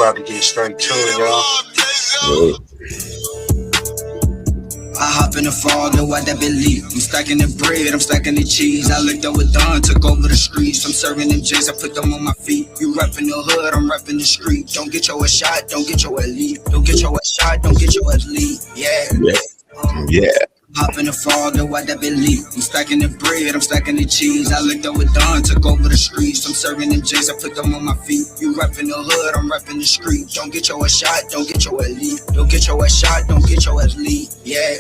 about to get straight to it, y'all. I hop in the fog and watch that believe. I'm stacking the bread, I'm stacking the cheese. I licked up with Don, took over the streets. I'm serving them J's, I put them on my feet. You reppin' the hood, I'm reppin' the street. Don't get your a shot, don't get your elite. Don't get your a shot, don't get your elite. Yeah. Hop in the fog and watch that believe. I'm stacking the bread, I'm stacking the cheese. I licked up with Don, took over the streets. I'm serving them J's, I put them on my feet. You reppin' the hood, I'm reppin' the street. Don't get your a shot, don't get your elite. Don't get your a shot, don't get your elite. Yeah.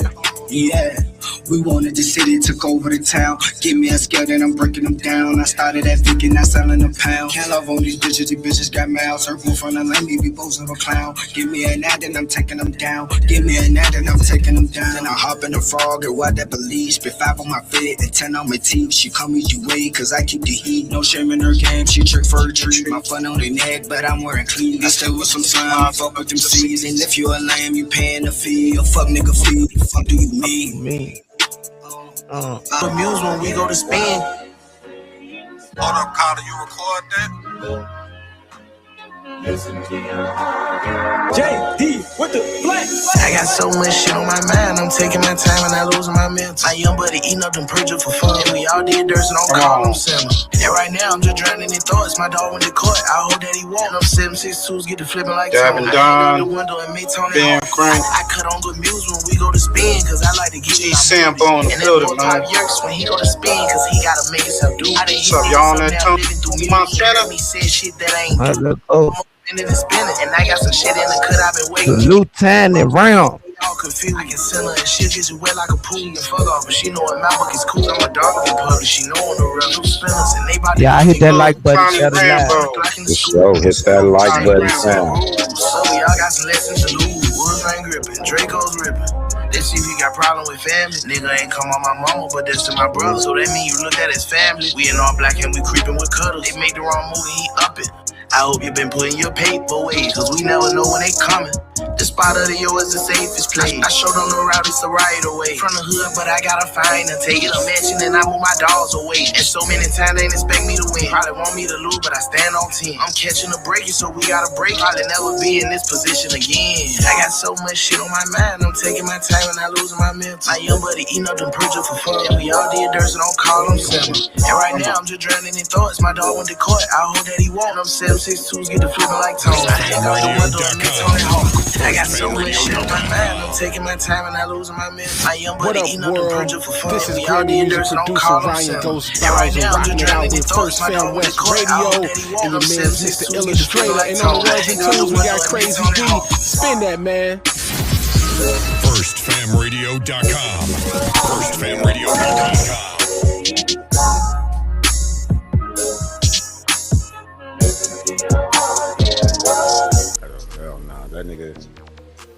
We wanted the city, took over the town. Give me a scale, then I'm breaking them down. I started at Vic and now selling a pound. Can't love on these bitches got mouths. Circle from the lane, we both of a clown. Give me a nat, then I'm taking them down. Give me a nat, then I'm taking them down. Then I hop in the frog and watch that police. Spit 5 on my fit and 10 on my teeth. She call me G-Way, cause I keep the heat. No shame in her game, she trick for a treat. My fun on the neck, but I'm wearing clean. I stay with some slime, I fuck with them C's. And if you a lame, you paying the fee. A fuck nigga fee, the fuck do you mean? Amuse when we go to spin. Hold up, Carter, you record that? JD with the flex. I got so much shit on my mind, I'm taking my time and I losing my mental. My young buddy eating up them purges for fun. We all did dirt, so don't call them simmer. And right now I'm just drowning in thoughts. My dog went to court, I hope that he won't. I'm 7.62s, get to flipping like Gavin Don, Ben Frank. I cut on good music when we go to spin, cause I like to get G Sample on the building, man. When he go to spin, cause he gotta make himself do. What's up, y'all on that tone? Montana? Me said shit that ain't and I got some shit in the cut I've been waiting. Lieutenant Brown. All confused. I can send her and she'll get you wet like a pool. You can fuck off, but she know my book is cool. I'm a dog in public. She know on the real two spinners and they about to. Yeah, I hit that like button. Shut it down. Yo, hit that like button sound. So y'all got some lessons to lose. Wolves ain't gripping, Draco's ripping. Let's see if he got problem with family. Nigga ain't come on my mama, but that's to my brother. So that mean you look at his family. We in all black and we creeping with cuddles. They make the wrong move and he up it. I hope you been putting your paper away, cause we never know when they coming. The spot of the yo is the safest place. I showed them the route, it's the right away. From the hood, but I gotta find and take it a mansion and I move my dogs away. And so many times they expect me to win. Probably want me to lose, but I stand on 10. I'm catching a break, so we gotta break. Probably never be in this position again. I got so much shit on my mind, I'm taking my time and I losing my mental. My young buddy eating up them purges for fun. And we all did dirt, so don't call them simmer. And right now I'm just drowning in thoughts. My dog went to court, I hope that he won't. I'm 7.62s, get the flipping like Tony. I got so much shit on my mind, I'm taking my time and I losing my mental. My young buddy eating up them purges for fun. This is we all great did dirt, music so don't producer call them Ryan simmer. Ghost And right now I'm rocking just out drowning in with thoughts. First My Fan dog went to West court, I Radio hope that he won't. and I'm your man Mr. 7.62s, Illustrator and on the ones and twos we got Crazy D. Spin that, man. FirstFamRadio.com. FirstFamRadio.com. Hell nah, that nigga.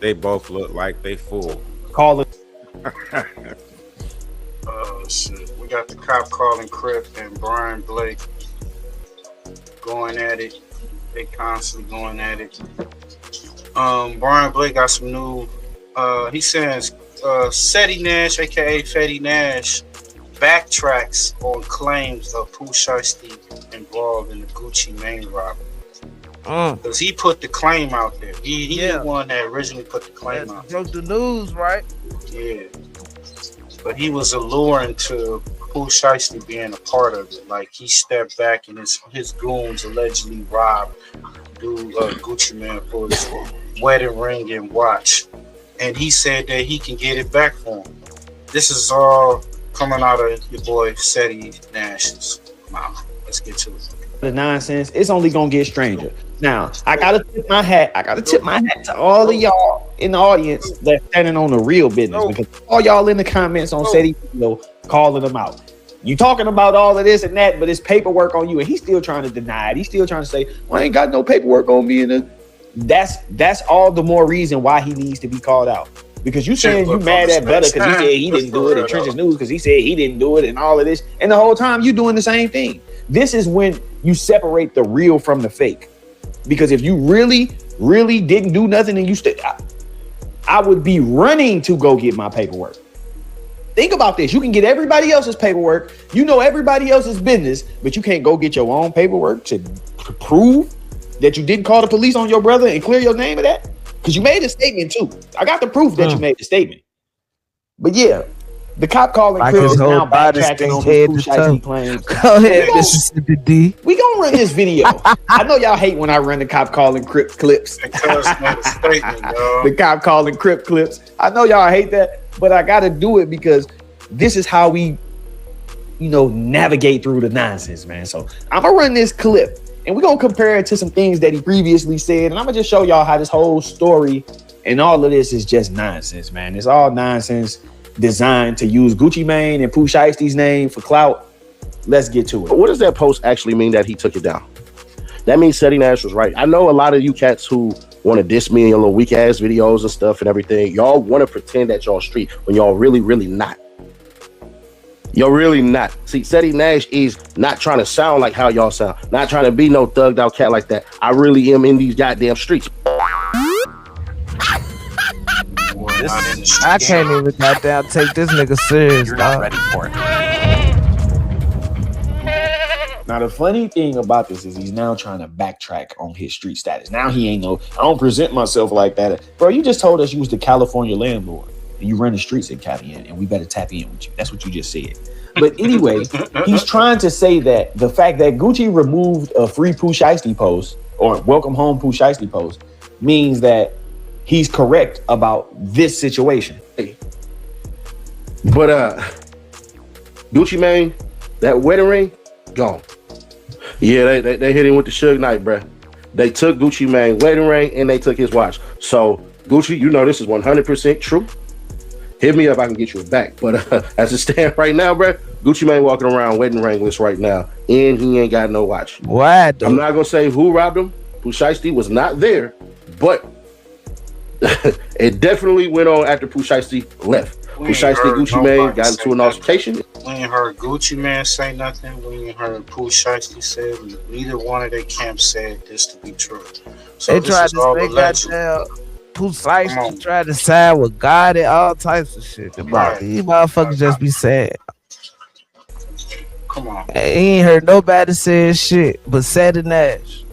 They both look like they full. Call it. Oh shit. We got the cop calling Crip and Brian Blake going at it. They constantly going at it. Brian Blake got some new he says Ceddy Nash, aka Fetty Nash, backtracks on claims of Pooh Shiesty involved in the Gucci Mane robbery. Because he put the claim out there. He the one that originally put the claim out there. Broke the news, right? Yeah. But he was alluring to Pooh Shiesty being a part of it. Like he stepped back and his goons allegedly robbed Gucci Mane for his wedding ring and watch. And he said that he can get it back for him. This is all coming out of your boy Ceddy Nash's mouth. Let's get to it. The nonsense, it's only gonna get stranger. Now, I gotta tip my hat to all of y'all in the audience that's standing on the real business, because all y'all in the comments on Ceddy calling them out. You talking about all of this and that, but it's paperwork on you, and he's still trying to deny it. He's still trying to say, well, I ain't got no paperwork on me. That's all the more reason why he needs to be called out. Because you saying you mad at Better because he said he didn't do it, and Trench's News because he said he didn't do it, and all of this, and the whole time you doing the same thing. This is when you separate the real from the fake. Because if you really didn't do nothing and you I would be running to go get my paperwork. Think about this. You can get everybody else's paperwork. You know everybody else's business, but you can't go get your own paperwork to prove that you didn't call the police on your brother and clear your name of that? Because you made a statement too. I got the proof that you made a statement. But yeah, the cop calling Crip is now backtracking on his Pooh Shiesty claims. Go ahead, Mississippi D. We gonna run this video. I know y'all hate when I run the cop calling Crip clips. The cop calling Crip clips. I know y'all hate that, but I gotta do it because this is how we, navigate through the nonsense, man. So I'm gonna run this clip and we're gonna compare it to some things that he previously said, and I'm gonna just show y'all how this whole story and all of this is just nonsense, man. It's all nonsense designed to use Gucci Mane and Pooh Shiesty's name for clout. Let's get to it. But what does that post actually mean that he took it down? That means Ceddy Nash was right. I know a lot of you cats who want to diss me in your little weak ass videos and stuff and everything. Y'all want to pretend that y'all street when y'all really not. You're really not. See, Ceddy Nash is not trying to sound like how y'all sound. Not trying to be no thugged out cat like that. I really am in these goddamn streets. I can't even goddamn take this nigga serious. You're not ready for it. Now the funny thing about this is he's now trying to backtrack on his street status. Now he ain't I don't present myself like that. Bro, you just told us you was the California landlord and you run the streets in CAPP'N and we better tap in with you. That's what you just said. But anyway, he's trying to say that the fact that Gucci removed a free Pooh Shiesty post or welcome home Pooh Shiesty post means that he's correct about this situation. But Gucci Mane, that wedding ring, gone. Yeah, they hit him with the Suge Knight, bruh. They took Gucci Mane wedding ring and they took his watch. So Gucci, this is 100% true. Hit me up, I can get you it back. But as it stands right now, bruh, Gucci Mane walking around wedding ringless right now, and he ain't got no watch. What? I'm not gonna say who robbed him. Pooh Shiesty was not there, but it definitely went on after Pooh Shiesty left. Pooh Shiesty, Gucci Mane got into an altercation. We ain't heard Gucci Mane say nothing. We ain't heard Pooh Shiesty say it. Neither one of their camps said this to be true. So they tried to say goddamn Pooh Shiesty tried to side with God and all types of shit. Right. These motherfuckers just be sad. Come on. He ain't heard nobody say shit but Ceddy Nash.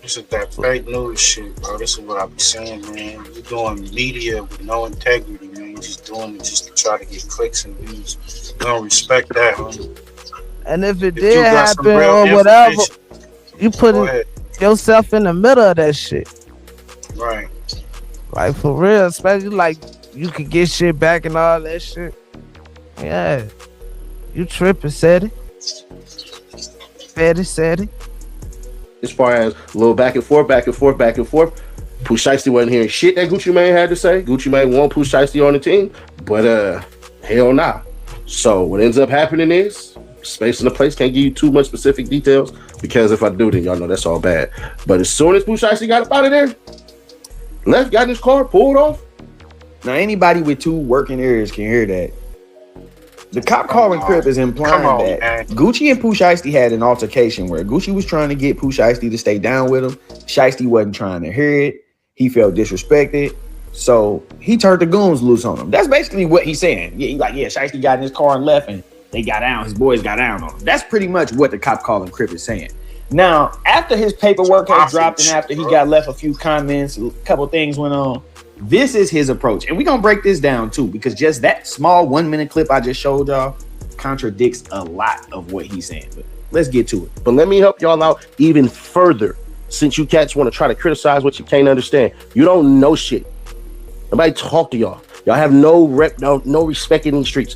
This is that fake news shit, bro. This is what I be saying, man. You're doing media with no integrity, man. You're just doing it just to try to get clicks and views. You don't respect that, homie. And if it did happen or whatever, you put yourself in the middle of that shit. Right. Like for real, especially like you could get shit back and all that shit. Yeah. You tripping, Ceddy. Ceddy. As far as a little back and forth, Pooh Shiesty wasn't hearing shit that Gucci Mane had to say. Gucci Mane want Pooh Shiesty on the team, but hell nah. So what ends up happening is Space in the Place can't give you too much specific details because if I do, then y'all know that's all bad. But as soon as Pooh Shiesty got up out of there, left, got in his car, pulled off. Now anybody with two working ears can hear that. The cop calling Crip is implying that Gucci and Pooh Shiesty had an altercation where Gucci was trying to get Pooh Shiesty to stay down with him. Shiesty wasn't trying to hear it. He felt disrespected. So he turned the goons loose on him. That's basically what he's saying. Yeah, Shiesty got in his car and left and they got down. His boys got down on him. That's pretty much what the cop calling Crip is saying. Now, after his paperwork has dropped and after he got left a few comments, a couple things went on, this is his approach. And we're going to break this down too, because just that small 1 minute clip I just showed y'all contradicts a lot of what he's saying. But let's get to it. But let me help y'all out even further. Since you cats want to try to criticize what you can't understand. You don't know shit. Nobody talk to y'all. Y'all have no respect in the streets.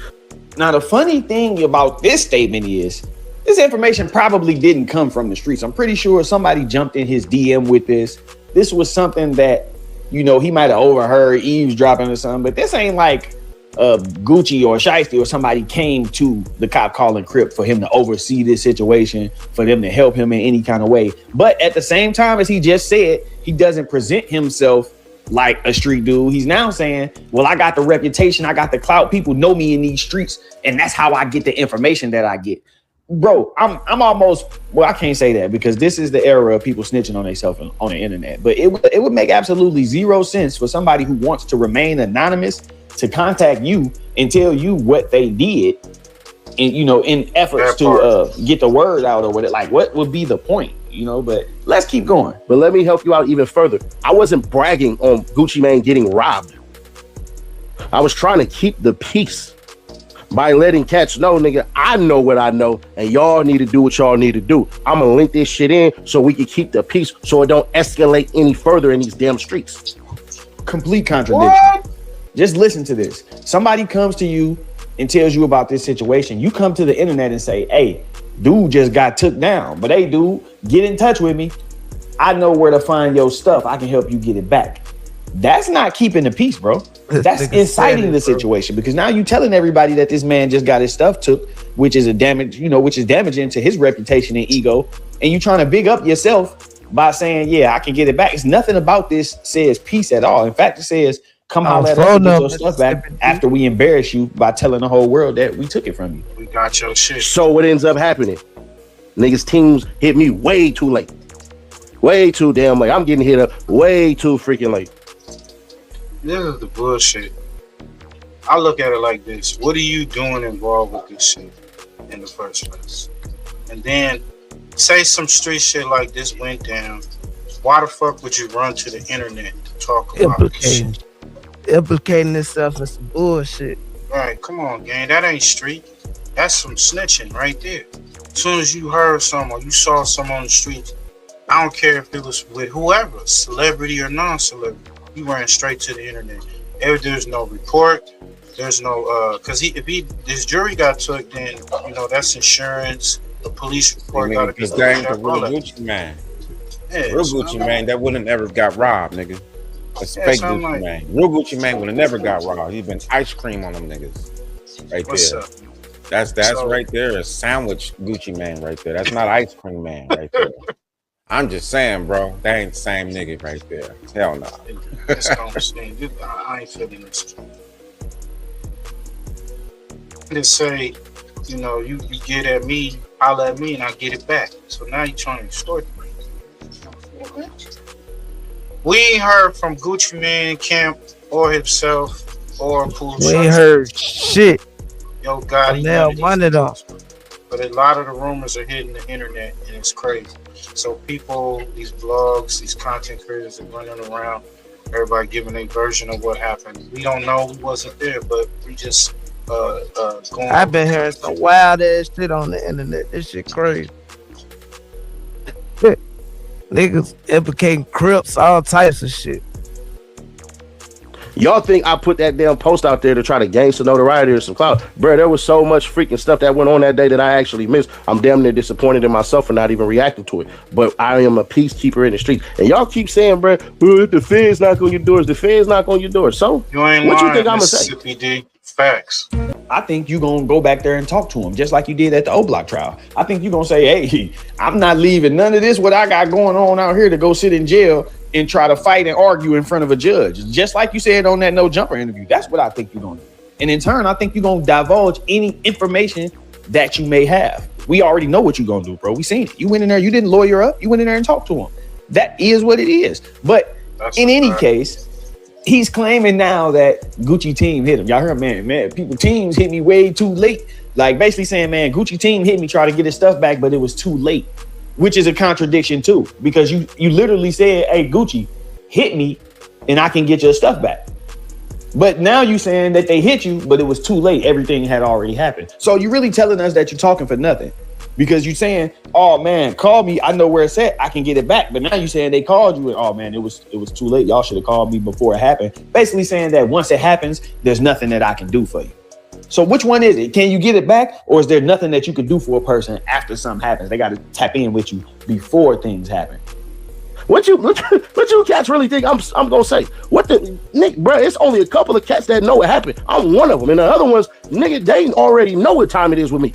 Now, the funny thing about this statement is this information probably didn't come from the streets. I'm pretty sure somebody jumped in his DM with this. This was something that, he might have overheard eavesdropping or something, but this ain't like Gucci or Shiesty or somebody came to the cop calling Crip for him to oversee this situation, for them to help him in any kind of way. But at the same time, as he just said, he doesn't present himself like a street dude. He's now saying, well, I got the reputation, I got the clout, people know me in these streets, and that's how I get the information that I get. Bro, I'm almost, I can't say that because this is the era of people snitching on themselves on the internet, but it would make absolutely zero sense for somebody who wants to remain anonymous to contact you and tell you what they did and in efforts to get the word out or whatever. Like, what would be the point? you know. But let's keep going. But let me help you out even further. I wasn't bragging on Gucci Mane getting robbed. I was trying to keep the peace by letting cats know, nigga, I know what I know, and y'all need to do what y'all need to do. I'm gonna link this shit in so we can keep the peace, so it don't escalate any further in these damn streets. Complete contradiction. What? Just listen to this. Somebody comes to you and tells you about this situation. You come to the internet and say, hey, dude just got took down. But hey, dude, get in touch with me. I know where to find your stuff. I can help you get it back. That's not keeping the peace, bro. That's inciting the situation, because now you telling everybody that this man just got his stuff took, which is damaging to his reputation and ego. And you trying to big up yourself by saying, yeah, I can get it back. It's nothing about this says peace at all. In fact, it says, come holler at us and get your stuff back after we embarrass you by telling the whole world that we took it from you. We got your shit. So what ends up happening? Niggas teams hit me way too late. Way too damn late. I'm getting hit up way too freaking late. This is the bullshit. I look at it like this. What are you doing involved with this shit in the first place? And then say some street shit like this went down. Why the fuck would you run to the internet to talk about this shit? Implicating itself in some bullshit. Right, come on, gang. That ain't street. That's some snitching right there. As soon as you heard some or you saw some on the street, I don't care if it was with whoever, celebrity or non-celebrity, you ran straight to the internet. If there's no report, there's no because if this jury got took, then you know that's insurance. The police report got to be the Gucci man. Yeah, real Gucci man that wouldn't have never got robbed, nigga. That's fake Gucci like, man. Real Gucci man would have never got robbed. He's been ice cream on them niggas. Right what's there. Up? That's so, right there. A sandwich Gucci man right there. That's not ice cream man right there. I'm just saying, bro. That ain't the same nigga right there. Hell no. I ain't feeling this. Just say, you know, you get at me, holler at me, and I get it back. So now you're trying to extort me. We ain't heard from Gucci Mane Camp or himself or Pooh Shiesty. We ain't heard shit. Yo, God, but a lot of the rumors are hitting the internet, and it's crazy. So people, these blogs, these content creators are running around, everybody giving a version of what happened. We don't know, we wasn't there, but we just going. I've been hearing some wild ass shit on the internet. This shit crazy. Niggas implicating Crips, all types of shit. Y'all think I put that damn post out there to try to gain some notoriety or some clout? Bro, there was so much freaking stuff that went on that day that I actually missed. I'm damn near disappointed in myself for not even reacting to it. But I am a peacekeeper in the street. And y'all keep saying, bro, the feds knock on your doors. The feds knock on your doors. So you ain't what lying, you think I'm going to say? D. Facts. I think you're going to go back there and talk to him, just like you did at the O-Block trial. I think you're going to say, hey, I'm not leaving none of this, what I got going on out here, to go sit in jail and try to fight and argue in front of a judge. Just like you said on that No Jumper interview. That's what I think you're going to do. And in turn, I think you're going to divulge any information that you may have. We already know what you're going to do, bro. We seen it. You went in there, you didn't lawyer up. You went in there and talked to him. That is what it is. But in any case, he's claiming now that Gucci team hit him. Y'all heard, man, people teams hit me way too late. Like basically saying, man, Gucci team hit me, try to get his stuff back, but it was too late, which is a contradiction too, because you literally said, hey, Gucci hit me and I can get your stuff back. But now you saying that they hit you, but it was too late. Everything had already happened. So you're really telling us that you're talking for nothing, because you're saying, oh man, call me. I know where it's at. I can get it back. But now you're saying they called you and, oh man, it was too late. Y'all should have called me before it happened. Basically saying that once it happens, there's nothing that I can do for you. So which one is it? Can you get it back? Or is there nothing that you could do for a person after something happens? They got to tap in with you before things happen. What you cats really think I'm gonna say? What the Nick, bro? It's only a couple of cats that know what happened. I'm one of them, and the other ones, nigga, they already know what time it is with me.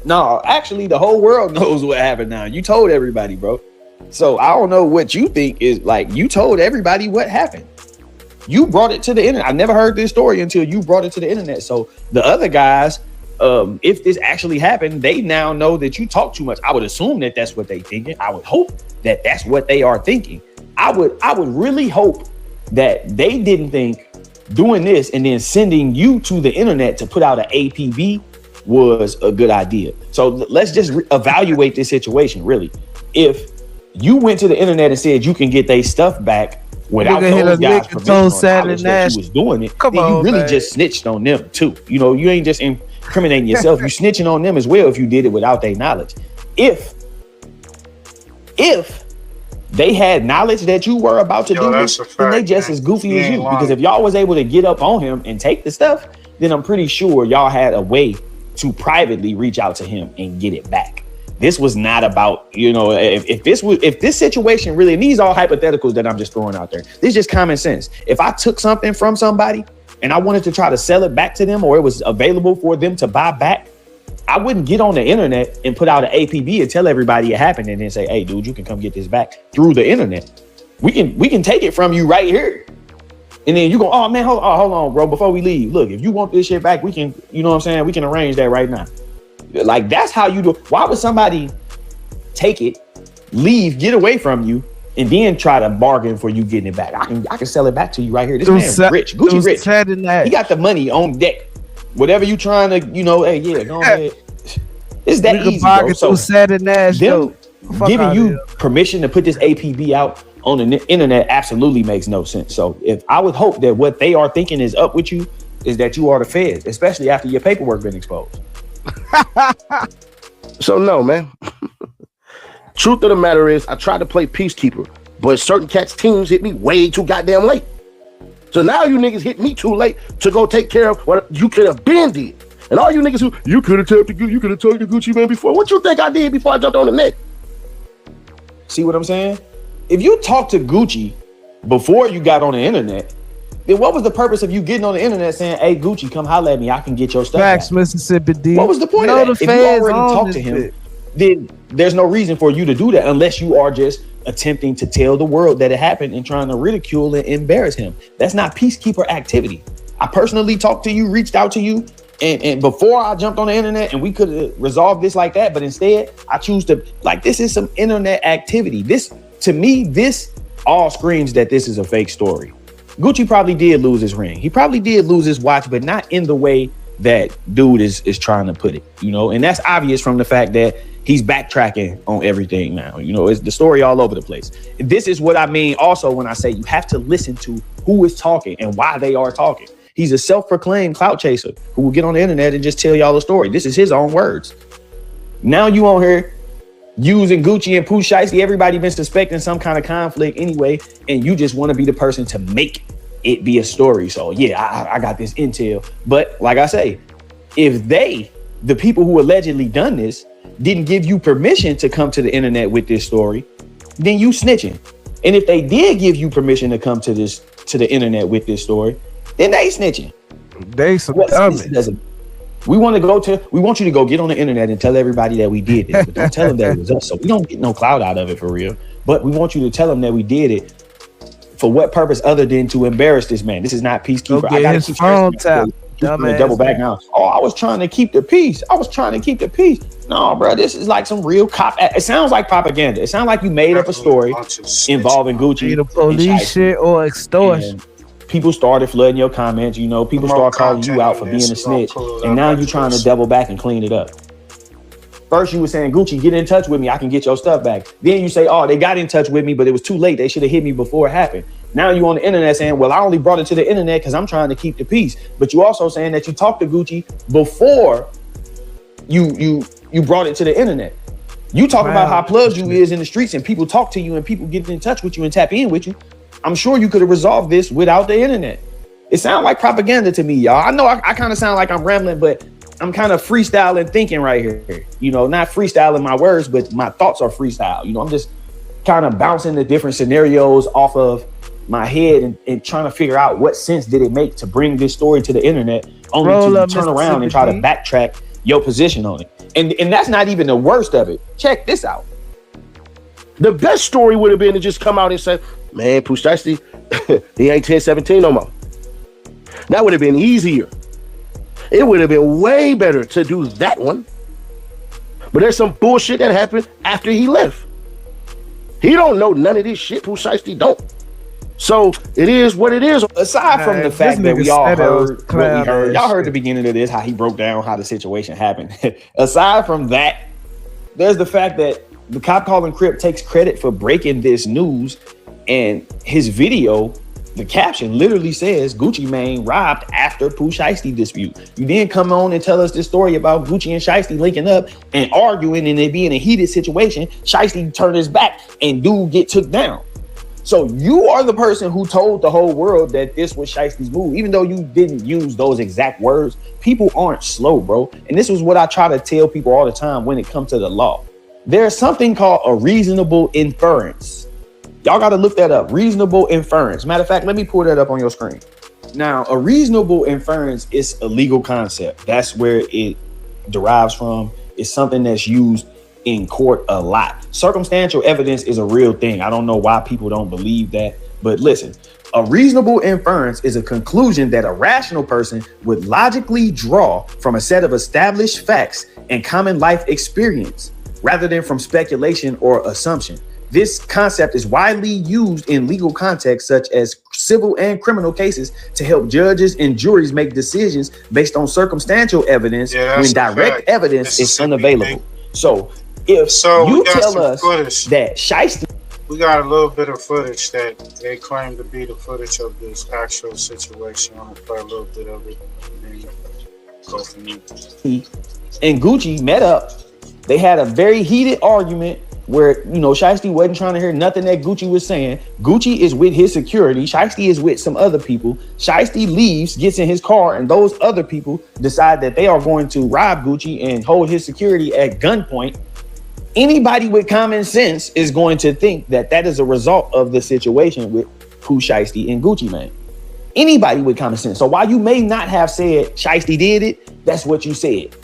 No, actually, the whole world knows what happened now. You told everybody, bro. So I don't know what you think is like. You told everybody what happened. You brought it to the internet. I never heard this story until you brought it to the internet. So the other guys, if this actually happened, they now know that you talk too much. I would assume that that's what they thinking. I would hope that that's what they are thinking. I would really hope that they didn't think doing this and then sending you to the internet to put out an APB was a good idea. So let's just evaluate this situation. Really, if You went to the internet and said you can get their stuff back without those guys' permission or knowledge that you was doing it. Then you really just snitched on them too. You know, you ain't just incriminating yourself. You snitching on them as well if you did it without their knowledge. If they had knowledge that you were about to do this, then they just as goofy as you. Because if y'all was able to get up on him and take the stuff, then I'm pretty sure y'all had a way to privately reach out to him and get it back. This was not about, you know, if this situation really, and these are all hypotheticals that I'm just throwing out there. This is just common sense. If I took something from somebody and I wanted to try to sell it back to them, or it was available for them to buy back, I wouldn't get on the internet and put out an APB and tell everybody it happened and then say, hey, dude, you can come get this back through the internet. We can take it from you right here. And then you go, oh man, hold on, bro. Before we leave, look, if you want this shit back, we can, you know what I'm saying? We can arrange that right now. Like, that's how you do. Why would somebody take it, leave, get away from you, and then try to bargain for you getting it back? I can sell it back to you right here. This man's rich. Gucci rich. He got the money on deck. Whatever you trying to, you know, hey, yeah, go ahead. It's that easy, bro. So Nash, them giving you permission to put this APB out on the internet absolutely makes no sense. So if I would hope that what they are thinking is up with you is that you are the feds, especially after your paperwork been exposed. So no, man. Truth of the matter is, I tried to play peacekeeper, but certain cats' teams hit me way too goddamn late. So now you niggas hit me too late to go take care of what you could have been did. And all you niggas who you could have talked to Gucci man before. What you think I did before I jumped on the net? See what I'm saying? If you talked to Gucci before you got on the internet, then what was the purpose of you getting on the internet saying, hey, Gucci, come holler at me, I can get your stuff Facts, back? Mississippi D. What was the point of that? If you already talked to him, then there's no reason for you to do that unless you are just attempting to tell the world that it happened and trying to ridicule and embarrass him. That's not peacekeeper activity. I personally talked to you, reached out to you, and before I jumped on the internet, and we could have resolved this like that, but instead I choose to, like, this is some internet activity. This, to me, this all screams that this is a fake story. Gucci probably did lose his ring. He probably did lose his watch, but not in the way that dude is trying to put it, you know? And that's obvious from the fact that he's backtracking on everything now. You know, it's the story all over the place. And this is what I mean also when I say you have to listen to who is talking and why they are talking. He's a self-proclaimed clout chaser who will get on the internet and just tell y'all a story. This is his own words. Now you on here using Gucci and Pooh Shiesty. Everybody been suspecting some kind of conflict anyway, and you just want to be the person to make it be a story. So yeah, I got this intel. But like I say, if the people who allegedly done this, didn't give you permission to come to the internet with this story, then you snitching. And if they did give you permission to come to the internet with this story, then they snitching. They some dummies. We want you to go get on the internet and tell everybody that we did this, but don't tell them that it was us. So we don't get no clout out of it for real. But we want you to tell them that we did it for what purpose other than to embarrass this man. This is not peacekeeper. I gotta keep phone tap. Double back now. Oh, I was trying to keep the peace. No, bro, this is like some real cop. It sounds like propaganda. It sounds like you made up a story involving Gucci. Either police shit or extortion. People started flooding your comments. You know, people start calling you out for being a snitch, and now you're trying to double back and clean it up. First, you were saying, Gucci, get in touch with me. I can get your stuff back. Then you say, oh, they got in touch with me, but it was too late. They should have hit me before it happened. Now you on the internet saying, well, I only brought it to the internet because I'm trying to keep the peace. But you also saying that you talked to Gucci before you brought it to the internet. You talk about how plugged you is in the streets and people talk to you and people get in touch with you and tap in with you. I'm sure you could have resolved this without the internet. It sounds like propaganda to me, y'all. I know I kind of sound like I'm rambling, but I'm kind of freestyling thinking right here. You know, not freestyling my words, but my thoughts are freestyle. You know, I'm just kind of bouncing the different scenarios off of my head and trying to figure out what sense did it make to bring this story to the internet only to turn around and try to backtrack your position on it. And that's not even the worst of it. Check this out. The best story would have been to just come out and say, man, Pooh Shiesty, he ain't 1017 no more. That would have been easier. It would have been way better to do that one. But there's some bullshit that happened after he left. He don't know none of this shit. Pooh Shiesty don't. So it is what it is. Aside from the fact that we all heard what we heard, y'all heard the beginning of this, how he broke down how the situation happened. Aside from that, there's the fact that the cop calling Crip takes credit for breaking this news, and his video, the caption literally says Gucci Mane robbed after Pooh Shiesty dispute. You then come on and tell us this story about Gucci and Shiesty linking up and arguing, and it being a heated situation. Shiesty turned his back and dude get took down. So you are the person who told the whole world that this was Shiesty's move, even though you didn't use those exact words. People aren't slow, bro. And this is what I try to tell people all the time when it comes to the law. There's something called a reasonable inference. Y'all got to look that up. Reasonable inference. Matter of fact, let me pull that up on your screen. Now, a reasonable inference is a legal concept. That's where it derives from. It's something that's used in court a lot. Circumstantial evidence is a real thing. I don't know why people don't believe that, but listen, a reasonable inference is a conclusion that a rational person would logically draw from a set of established facts and common life experience, rather than from speculation or assumption. This concept is widely used in legal contexts such as civil and criminal cases to help judges and juries make decisions based on circumstantial evidence when direct evidence is unavailable. So if you tell us that Shiesty, we got a little bit of footage that they claim to be the footage of this actual situation. I'm gonna play a little bit of it and then go from there. and Gucci met up, they had a very heated argument where, you know, Shiesty wasn't trying to hear nothing that Gucci was saying. Gucci is with his security. Shiesty is with some other people. Shiesty leaves, gets in his car, and those other people decide that they are going to rob Gucci and hold his security at gunpoint. Anybody with common sense is going to think that that is a result of the situation with Pooh Shiesty and Gucci Mane. Anybody with common sense. So while you may not have said Shiesty did it, that's what you said.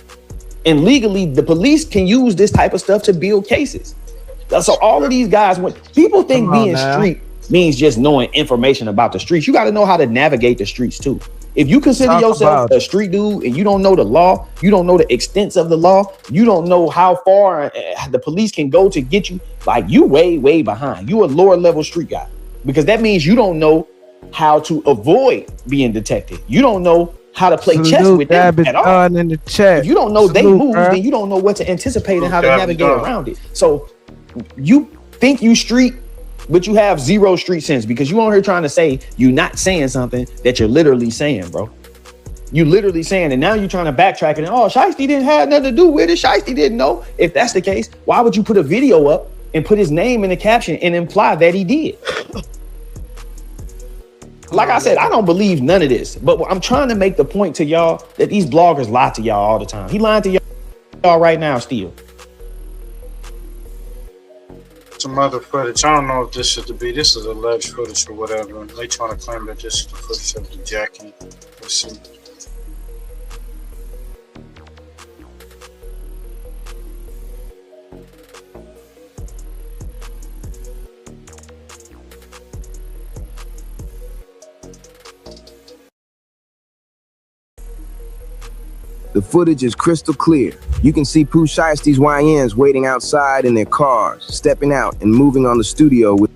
And legally, the police can use this type of stuff to build cases. So all of these guys, when people think being street means just knowing information about the streets, you got to know how to navigate the streets too. If you consider yourself a street dude and you don't know the law, you don't know the extents of the law, you don't know how far the police can go to get you, like you way behind. You a lower level street guy, because that means you don't know how to avoid being detected. You don't know how to play chess with them at all. In the chat. If you don't know they move, then you don't know what to anticipate and how to navigate around it. So you think you street, but you have zero street sense, because you on here trying to say you're not saying something that you're literally saying, bro. You literally saying, and now you're trying to backtrack and, oh, Shiesty didn't have nothing to do with it. Shiesty didn't know. If that's the case, why would you put a video up and put his name in the caption and imply that he did? Like I said, I don't believe none of this, but I'm trying to make the point to y'all that these bloggers lie to y'all all the time. He lying to y'all right now still. Some other footage. I don't know if this is this is alleged footage or whatever. They trying to claim that this is the footage of the jacking. Let's see. The footage is crystal clear. You can see Pooh Shiesty's YNs waiting outside in their cars, stepping out and moving on the studio with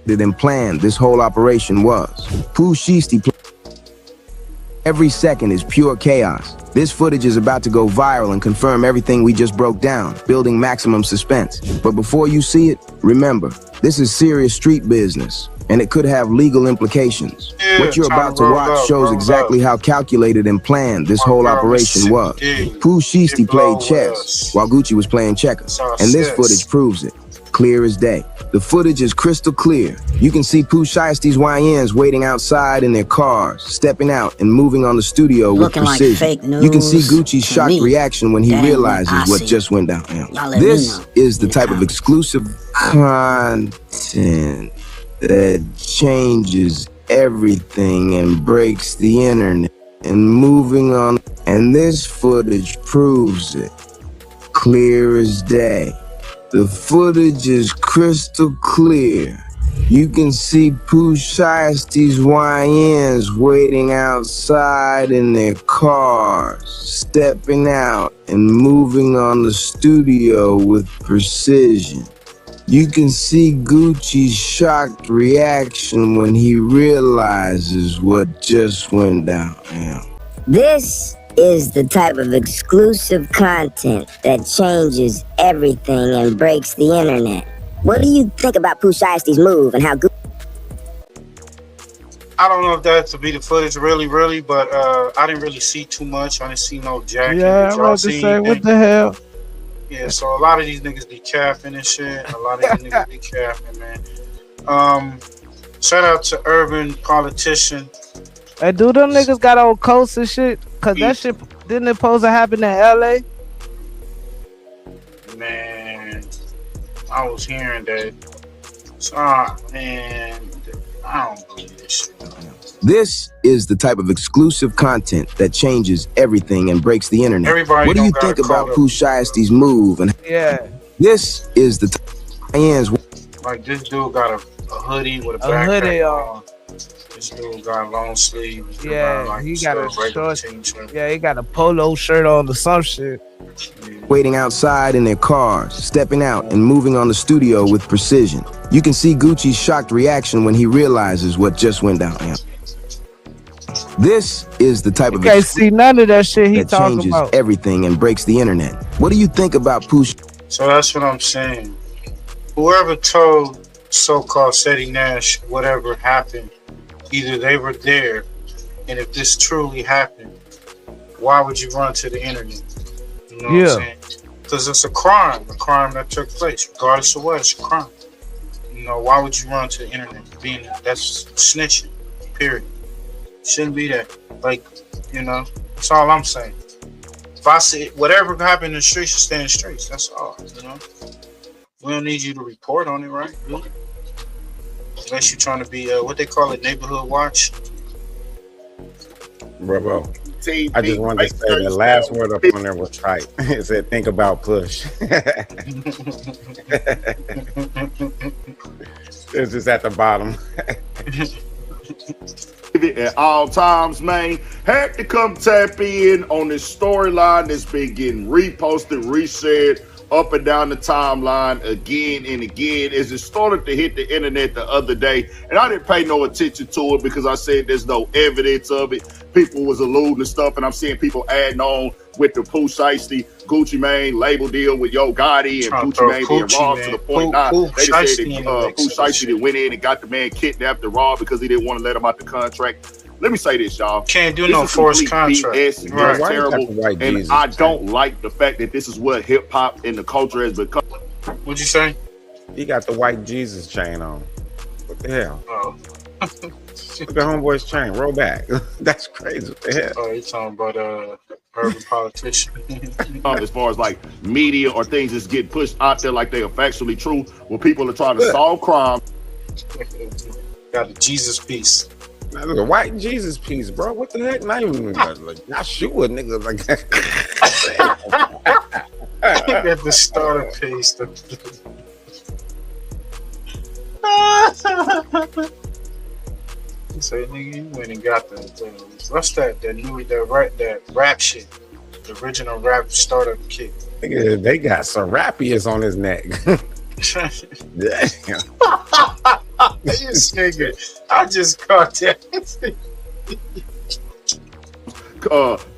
it and planned this whole operation was. Pooh Shiesty. Every second is pure chaos. This footage is about to go viral and confirm everything we just broke down, building maximum suspense. But before you see it, remember, this is serious street business, and it could have legal implications. What you're about to watch shows exactly how calculated and planned this whole operation was. Pooh Shiesty played chess while Gucci was playing checkers, and this footage proves it, clear as day. The footage is crystal clear. You can see Pooh Shiesty's YNs waiting outside in their cars, stepping out and moving on the studio with precision. Like fake news. You can see Gucci's shocked reaction when he realizes what just went down. This is the type of exclusive content that changes everything and breaks the internet. And moving on, and this footage proves it, clear as day. The footage is crystal clear. You can see Pooh Shiesty's YNs waiting outside in their cars, stepping out and moving on the studio with precision. You can see Gucci's shocked reaction when he realizes what just went down. This is the type of exclusive content that changes everything and breaks the internet. What do you think about Pooh Shiesty's move and how good? I don't know if that to be the footage really, but I didn't really see too much. I didn't see no jacking. Yeah, I'm about to say, what the hell? Yeah, so a lot of these niggas be capping and shit. A lot of these niggas be capping, man. Shout out to Urban Politician. Hey, do them niggas got old coats and shit? Cause that shit didn't it supposed to happen in LA? Man, I was hearing that. So, man, I don't believe this shit. This is the type of exclusive content that changes everything and breaks the internet. Everybody what do you think about Pooh Shiesty's move? And yeah, this is the like this dude got a hoodie with a hoodie on. This dude got long sleeves. Yeah, like he got a short. Yeah, he got a polo shirt on or some shit. Waiting outside in their cars, stepping out and moving on the studio with precision. You can see Gucci's shocked reaction when he realizes what just went down. This is the type of can't see none of that shit he that talking changes about. everything and breaks the internet. What do you think about Pooh? So that's what I'm saying. Whoever told so-called Ceddy Nash whatever happened, either they were there, and if this truly happened, why would you run to the internet? You know what I'm saying? Because it's a crime that took place, regardless of what, it's a crime. You know, why would you run to the internet? That's snitching, period. Shouldn't be that. Like, you know, that's all I'm saying. If I see whatever happened in the streets, you stay in the streets. That's all, you know. We don't need you to report on it, right? Really? Unless you're trying to be, what they call it, neighborhood watch. Bro. I just wanted to say the last word up on there was right. It said, think about push. It's just at the bottom. At all times, man. Had to come tap in on this storyline that's been getting reposted, reshared up and down the timeline again and again as it started to hit the internet the other day. And I didn't pay no attention to it because I said there's no evidence of it. People was alluding to stuff, and I'm seeing people adding on with the Pooh Shiesty Gucci Mane label deal with Yo Gotti and Gucci Mane being robbed to the point now they just said that Pooh Shiesty that went in and got the man kidnapped and robbed because he didn't want to let him out the contract. Let me say this, y'all. Can't do no forced contract. BS, right. Terrible, and I don't like the fact that this is what hip hop and the culture has become. What'd you say? He got the white Jesus chain on. What the hell? Oh. Look at homeboy's chain. Roll back. That's crazy. What the hell? Oh, you're talking about urban politician. As far as like media or things that's getting pushed out there like they are factually true, when people are trying to solve crime. Got the Jesus piece. The white Jesus piece, bro. What the heck? Not even like not shoot a nigga like that. Got the starter piece. You say, nigga, you went and got the what's that rap shit, the original rap starter kit. Nigga, they got Serapius on his neck. Damn. This nigga, I just caught that.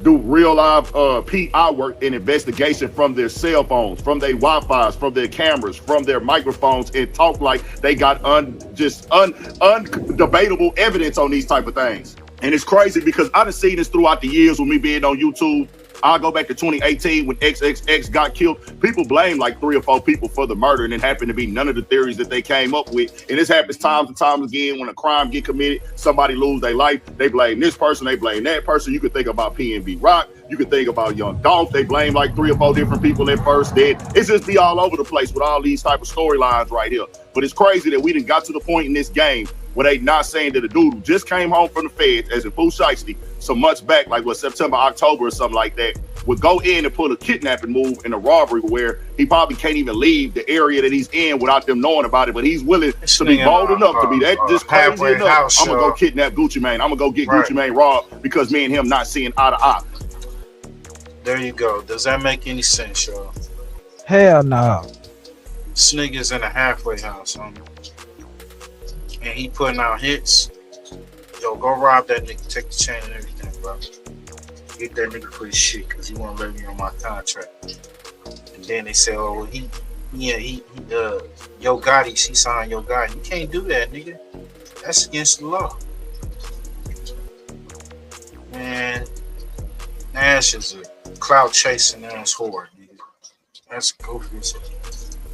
Do real live PI work and investigation from their cell phones, from their Wi-Fi's, from their cameras, from their microphones, and talk like they got undebatable evidence on these type of things. And it's crazy because I done seen this throughout the years with me being on YouTube. I'll go back to 2018 when XXX got killed. People blame like 3 or 4 people for the murder, and it happened to be none of the theories that they came up with. And this happens times and times again when a crime get committed, somebody lose their life, they blame this person, they blame that person. You could think about PNB Rock, you could think about Young Dolph. They blame like 3 or 4 different people at first. Then it's just be all over the place with all these type of storylines right here. But it's crazy that we done got to the point in this game where they not saying that a dude who just came home from the feds, as in Pooh Shiesty, some months back, like what, September, October or something like that, would go in and pull a kidnapping move in a robbery where he probably can't even leave the area that he's in without them knowing about it. But he's willing to be bold enough to be that just crazy enough. I'm gonna go kidnap Gucci Mane. I'm gonna go get Gucci Mane robbed because me and him not seeing eye to eye. There you go. Does that make any sense, y'all? Hell no. This nigga's in a halfway house, and he putting out hits. Yo, go rob that nigga, take the chain and everything, bro. get that nigga for his shit because he won't let me on my contract. And then they say, oh, well, Yo Gotti, she signed Yo Gotti. You can't do that, nigga. That's against the law. Man, Nash is a clout chasing ass whore, nigga. That's goofy as hell.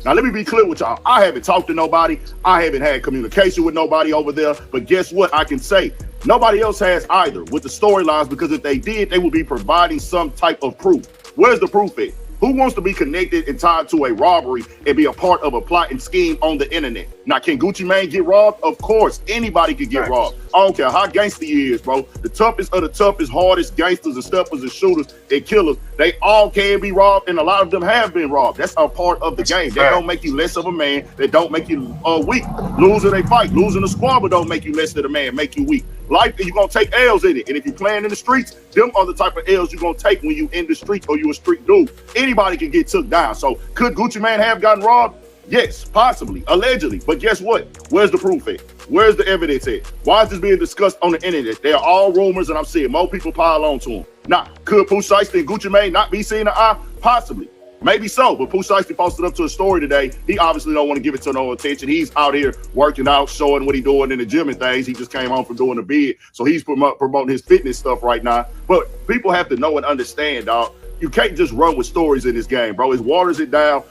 Now, let me be clear with y'all. I haven't talked to nobody. I haven't had communication with nobody over there. But guess what? I can say nobody else has either with the storylines, because if they did, they would be providing some type of proof. Where's the proof at? Who wants to be connected and tied to a robbery and be a part of a plot and scheme on the internet? Now, can Gucci Mane get robbed? Of course. Anybody can get robbed. I don't care how gangster he is, bro. The toughest of the toughest, hardest gangsters and steppers and shooters and killers, they all can be robbed, and a lot of them have been robbed. That's a part of the game. That don't make you less of a man. That don't make you weak. Losing a fight, losing a squabble don't make you less than a man, make you weak. Life, you're going to take L's in it. And if you're playing in the streets, them are the type of L's you're going to take when you in the streets or you a street dude. Anybody can get took down. So could Gucci Mane have gotten robbed? Yes, possibly, allegedly. But guess what? Where's the proof at? Where's the evidence at? Why is this being discussed on the internet? They are all rumors, and I'm seeing more people pile on to them. Now, could Pooh Shiesty and Gucci Mane not be seen in the eye? Possibly. Maybe so, but Pooh Shiesty posted up to a story today. He obviously don't want to give it to no attention. He's out here working out, showing what he's doing in the gym and things. He just came home from doing a bid, so he's promoting his fitness stuff right now. But people have to know and understand, dog. You can't just run with stories in this game, bro. It waters it down.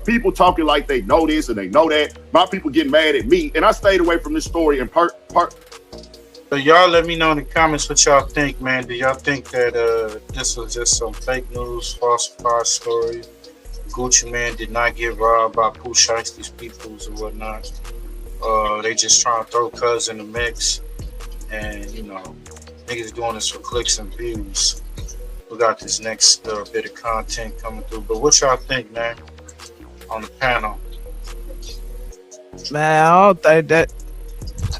People talking like they know this and they know that. My people getting mad at me, and I stayed away from this story in part. So y'all let me know in the comments what y'all think, man. Do y'all think that this was just some fake news, falsified story? Gucci Mane did not get robbed by Pooh Shiesty's peoples or whatnot. They just trying to throw cuz in the mix, and you know, niggas doing this for clicks and views. We got this next bit of content coming through, but what y'all think, man, on the panel? Man, I don't think that.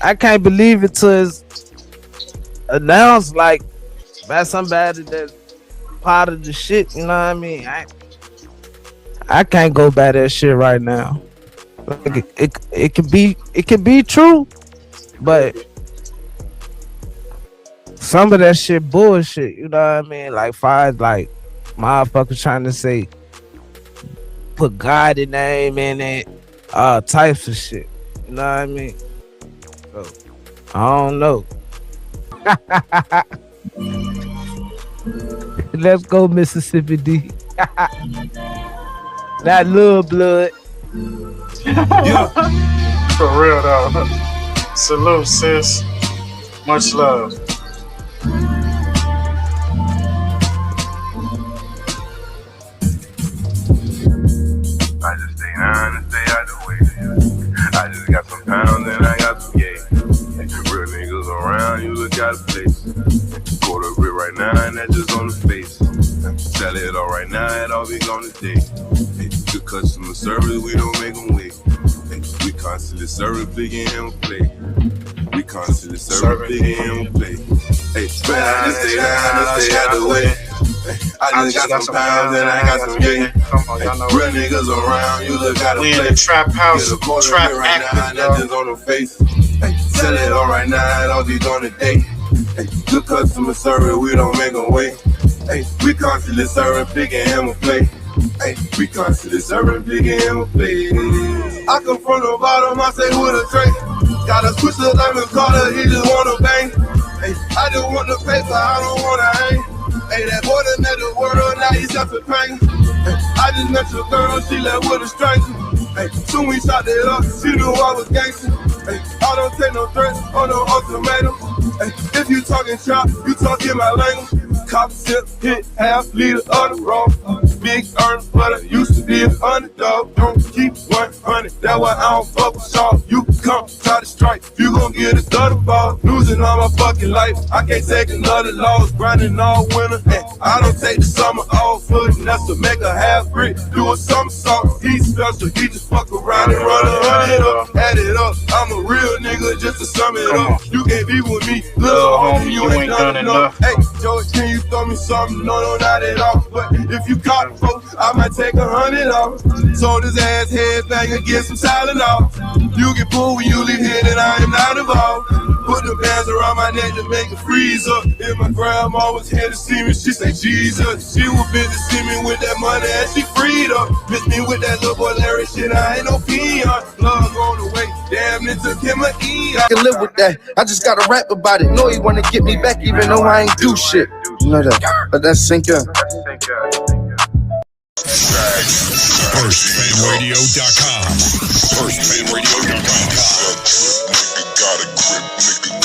I can't believe it till it's announced like by somebody that's part of the shit. You know what I mean? I can't go by that shit right now. Like it can be true, but some of that shit bullshit. You know what I mean? Like far like motherfuckers trying to say put God in name in it, all types of shit. You know what I mean? So I don't know. Let's go, Mississippi D. That little blood. Yeah. For real though. Salute, sis. Much love. I just stay down and stay out the way. I just got some pounds and I got some gay. Real niggas around, you look out of place. Quarter rip right now and that just on the face. Sell it all right now, it all be gone today. Good customer service, we don't make them wait. We constantly serving big and him play. We constantly serving big and him play. Hey, but I just stay down and stay out the way. I just got some pounds and I got some gay. Real niggas around, you look out of place. We in the trap house, trap right active, now, that just on the face. Sell it all right now, it all be gone today. Good customer service, we don't make them wait. We constantly serving big and hammer play. We constantly serving big and hammer play. I come from the bottom, I say with a tray. Got a switch up like a Carter, he just wanna bang. I just want the paper, I don't wanna hang. That boy done met the world, now he's up in pain. I just met your girl, she left with a stranger. Soon we shot it up, she knew I was gangster. I don't take no threats or no ultimatum. If you talking shop, you talking my language. Cop sip, hit half liter of the raw. Big earn, but I used to be an underdog. Don't keep 100, that's why I don't fuck with y'all. You can come, try to strike, you gon' get a stutter ball. Losing all my fucking life, I can't take another loss. Grinding all winter, I don't take the summer off. Putting us to make a half brick, do a somersault. He's special, he just fuck around and run 100 up. Add it up, I'm a real nigga just to sum it up. You can't be with me, little homie, you ain't done enough. Joey, can you throw me something? No, not at all. But if you caught folks, I might take 100 off. Told his ass headbang and get some silent off. You get pulled when you leave here, then I am not involved. Put the bands around my neck to make it freeze up. If my grandma was here to see me, she say Jesus. She was busy see me with that money and she freed up. Miss me with that little boy Larry shit, I ain't no peon. Love on the way, damn it took him a E. I can live with that, I just gotta rap about it. Know he wanna get me back even though I ain't do shit. You know that, but that's sinking. FirstFanRadio.com. FirstFanRadio.com. Nigga got a grip, nigga